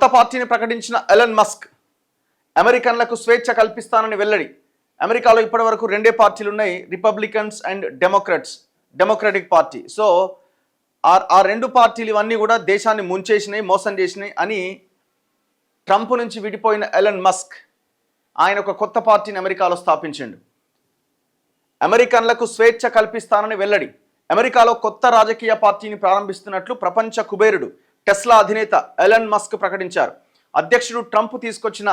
కొత్త పార్టీని ప్రకటించిన ఎలన్ మస్క్ అమెరికన్లకు స్వేచ్ఛ కల్పిస్తానని వెల్లడి. అమెరికాలో ఇప్పటివరకు రెండే పార్టీలు ఉన్నాయి, Republicans and democratic party. So ఆ రెండు పార్టీలు ఇవన్నీ కూడా దేశాన్ని ముంచేసినాయి, మోసం చేసినాయి అని ట్రంప్ నుంచి విడిపోయిన ఎలన్ మస్క్ ఆయన ఒక కొత్త పార్టీని అమెరికాలో స్థాపించిండు. అమెరికన్లకు స్వేచ్ఛ కల్పిస్తానని వెల్లడి. అమెరికాలో కొత్త రాజకీయ పార్టీని ప్రారంభిస్తున్నట్లు ప్రపంచ కుబేరుడు టెస్లా అధినేత ఎలన్ మస్క్ ప్రకటించారు. అధ్యక్షుడు ట్రంప్ తీసుకొచ్చిన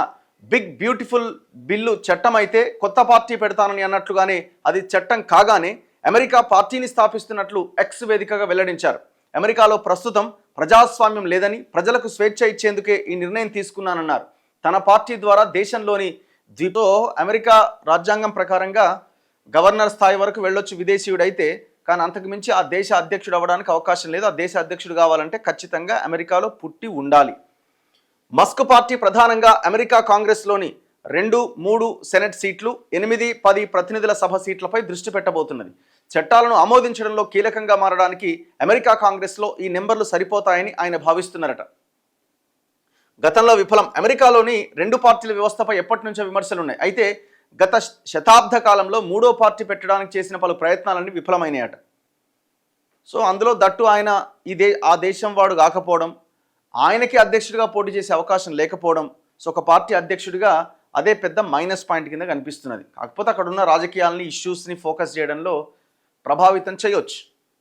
బిగ్ బ్యూటిఫుల్ బిల్లు చట్టం అయితే కొత్త పార్టీ పెడతానని అన్నట్లుగానే అది చట్టం కాగానే అమెరికా పార్టీని స్థాపిస్తున్నట్లు ఎక్స్ వేదికగా వెల్లడించారు. అమెరికాలో ప్రస్తుతం ప్రజాస్వామ్యం లేదని, ప్రజలకు స్వేచ్ఛ ఇచ్చేందుకే ఈ నిర్ణయం తీసుకున్నానన్నారు. తన పార్టీ ద్వారా దేశంలోని అమెరికా రాజ్యాంగం ప్రకారంగా గవర్నర్ స్థాయి వరకు వెళ్ళొచ్చు విదేశీయుడైతే, కానీ అంతకు మించి ఆ దేశ అధ్యక్షుడు అవ్వడానికి అవకాశం లేదు. ఆ దేశ అధ్యక్షుడు కావాలంటే ఖచ్చితంగా అమెరికాలో పుట్టి ఉండాలి. మస్క్ పార్టీ ప్రధానంగా అమెరికా కాంగ్రెస్లోని 2, 3 సెనెట్ సీట్లు, 8, 10 ప్రతినిధుల సభ సీట్లపై దృష్టి పెట్టబోతున్నది. చట్టాలను ఆమోదించడంలో కీలకంగా మారడానికి అమెరికా కాంగ్రెస్లో ఈ నెంబర్లు సరిపోతాయని ఆయన భావిస్తున్నారట. గతంలో విఫలం. అమెరికాలోని 2 పార్టీల వ్యవస్థపై ఎప్పటి నుంచో విమర్శలు ఉన్నాయి. అయితే గత శతాబ్ద కాలంలో 3వ పార్టీ పెట్టడానికి చేసిన పలు ప్రయత్నాలన్నీ విఫలమైనాయట. సో అందులో దట్టు ఆయన ఆ దేశం వాడు కాకపోవడం, ఆయనకి అధ్యక్షుడిగా పోటీ చేసే అవకాశం లేకపోవడం, సో ఒక పార్టీ అధ్యక్షుడిగా అదే పెద్ద మైనస్ పాయింట్ కింద కనిపిస్తున్నది. కాకపోతే అక్కడ ఉన్న రాజకీయాలని, ఇష్యూస్ని ఫోకస్ చేయడంలో ప్రభావితం చేయొచ్చు.